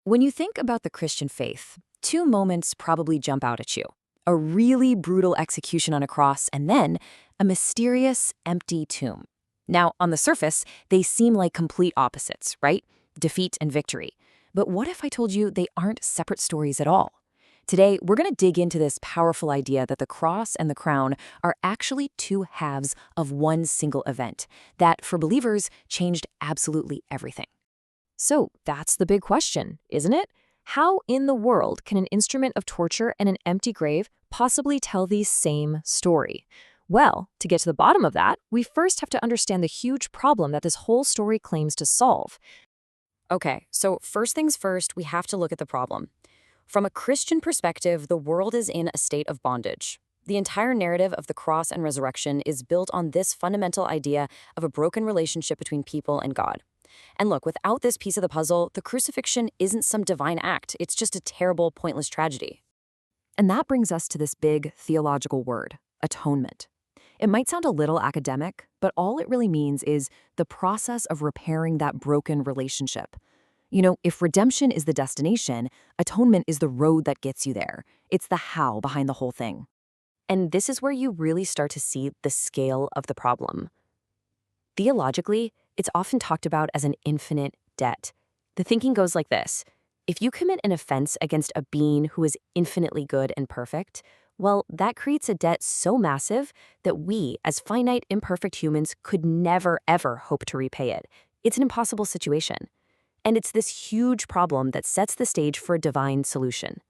When you think about the Christian faith, two moments probably jump out at you. A really brutal execution on a cross, and then a mysterious, empty tomb. Now, on the surface, they seem like complete opposites, right? Defeat and victory. But what if I told you they aren't separate stories at all? Today, we're going to dig into this powerful idea that the cross and the crown are actually two halves of one single event that, for believers, changed absolutely everything. So that's the big question, isn't it? How in the world can an instrument of torture and an empty grave possibly tell the same story? Well, to get to the bottom of that, we first have to understand the huge problem that this whole story claims to solve. Okay, so first things first, we have to look at the problem. From a Christian perspective, the world is in a state of bondage. The entire narrative of the cross and resurrection is built on this fundamental idea of a broken relationship between people and God. And look, without this piece of the puzzle, the crucifixion isn't some divine act. It's just a terrible, pointless tragedy. And that brings us to this big theological word, atonement. It might sound a little academic, but all it really means is the process of repairing that broken relationship. You know, if redemption is the destination, atonement is the road that gets you there. It's the how behind the whole thing. And this is where you really start to see the scale of the problem. Theologically, it's often talked about as an infinite debt. The thinking goes like this. If you commit an offense against a being who is infinitely good and perfect, well, that creates a debt so massive that we, as finite, imperfect humans, could never, ever hope to repay it. It's an impossible situation. And it's this huge problem that sets the stage for a divine solution.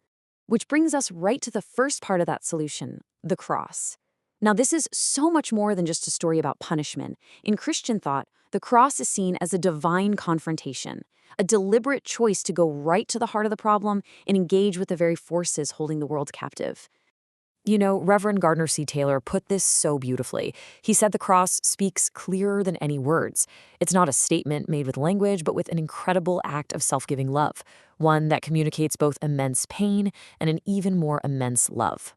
Which brings us right to the first part of that solution, the cross. Now, this is so much more than just a story about punishment. In Christian thought, the cross is seen as a divine confrontation, a deliberate choice to go right to the heart of the problem and engage with the very forces holding the world captive. You know, Reverend Gardner C. Taylor put this so beautifully. He said the cross speaks clearer than any words. It's not a statement made with language, but with an incredible act of self-giving love, one that communicates both immense pain and an even more immense love.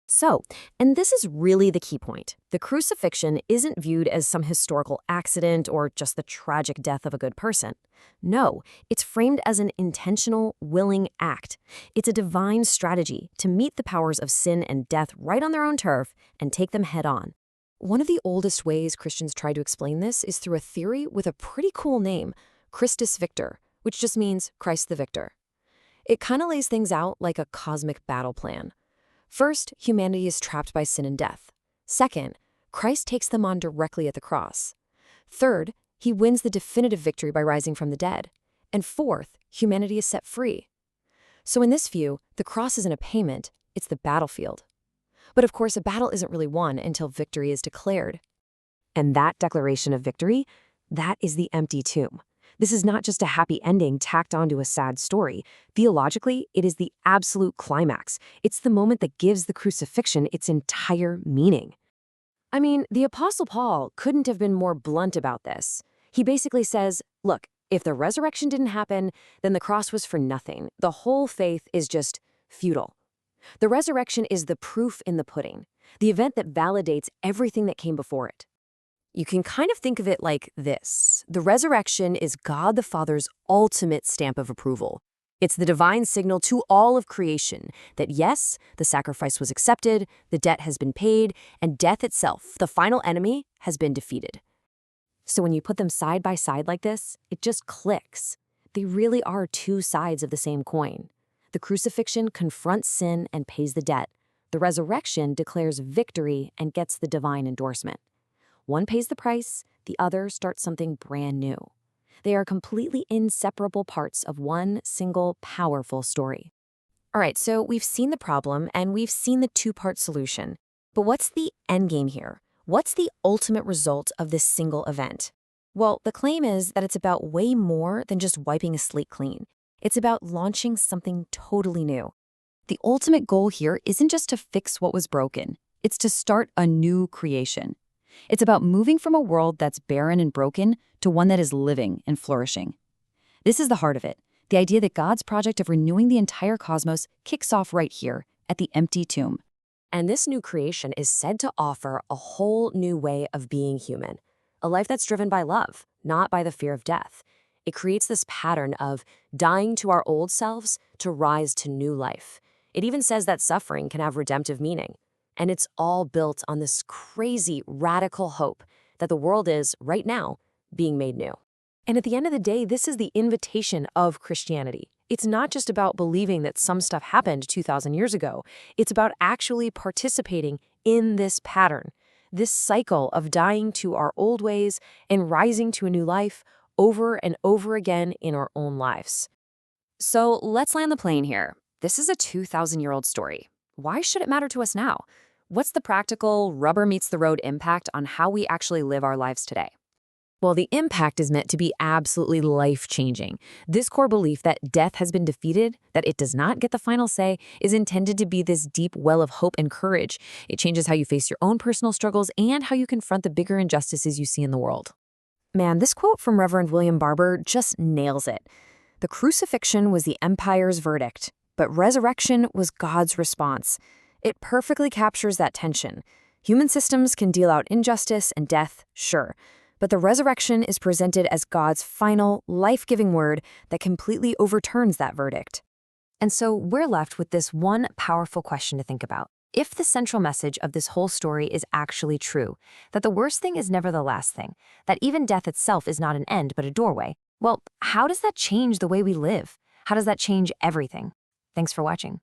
So, and this is really the key point, the crucifixion isn't viewed as some historical accident or just the tragic death of a good person. No, it's framed as an intentional, willing act. It's a divine strategy to meet the powers of sin and death right on their own turf and take them head on. One of the oldest ways Christians try to explain this is through a theory with a pretty cool name, Christus Victor, which just means Christ the Victor. It kind of lays things out like a cosmic battle plan. First, humanity is trapped by sin and death. Second, Christ takes them on directly at the cross. Third, he wins the definitive victory by rising from the dead. And fourth, humanity is set free. So in this view, the cross isn't a payment, it's the battlefield. But of course, a battle isn't really won until victory is declared. And that declaration of victory, that is the empty tomb. This is not just a happy ending tacked onto a sad story. Theologically, it is the absolute climax. It's the moment that gives the crucifixion its entire meaning. I mean, the Apostle Paul couldn't have been more blunt about this. He basically says, look, if the resurrection didn't happen, then the cross was for nothing. The whole faith is just futile. The resurrection is the proof in the pudding, the event that validates everything that came before it. You can kind of think of it like this. The resurrection is God the Father's ultimate stamp of approval. It's the divine signal to all of creation that yes, the sacrifice was accepted, the debt has been paid, and death itself, the final enemy, has been defeated. So when you put them side by side like this, it just clicks. They really are two sides of the same coin. The crucifixion confronts sin and pays the debt. The resurrection declares victory and gets the divine endorsement. One pays the price, the other starts something brand new. They are completely inseparable parts of one single powerful story. All right, so we've seen the problem and we've seen the two-part solution. But what's the end game here? What's the ultimate result of this single event? Well, the claim is that it's about way more than just wiping a slate clean. It's about launching something totally new. The ultimate goal here isn't just to fix what was broken. It's to start a new creation. It's about moving from a world that's barren and broken to one that is living and flourishing. This is the heart of it, the idea that God's project of renewing the entire cosmos kicks off right here at the empty tomb. And this new creation is said to offer a whole new way of being human, a life that's driven by love, not by the fear of death. It creates this pattern of dying to our old selves to rise to new life. It even says that suffering can have redemptive meaning. And it's all built on this crazy, radical hope that the world is, right now, being made new. And at the end of the day, this is the invitation of Christianity. It's not just about believing that some stuff happened 2,000 years ago. It's about actually participating in this pattern, this cycle of dying to our old ways and rising to a new life over and over again in our own lives. So let's land the plane here. This is a 2,000-year-old story. Why should it matter to us now? What's the practical, rubber-meets-the-road impact on how we actually live our lives today? Well, the impact is meant to be absolutely life-changing. This core belief that death has been defeated, that it does not get the final say, is intended to be this deep well of hope and courage. It changes how you face your own personal struggles and how you confront the bigger injustices you see in the world. Man, this quote from Reverend William Barber just nails it. The crucifixion was the empire's verdict, but resurrection was God's response. It perfectly captures that tension. Human systems can deal out injustice and death, sure, but the resurrection is presented as God's final, life-giving word that completely overturns that verdict. And so we're left with this one powerful question to think about. If the central message of this whole story is actually true, that the worst thing is never the last thing, that even death itself is not an end but a doorway, well, how does that change the way we live? How does that change everything? Thanks for watching.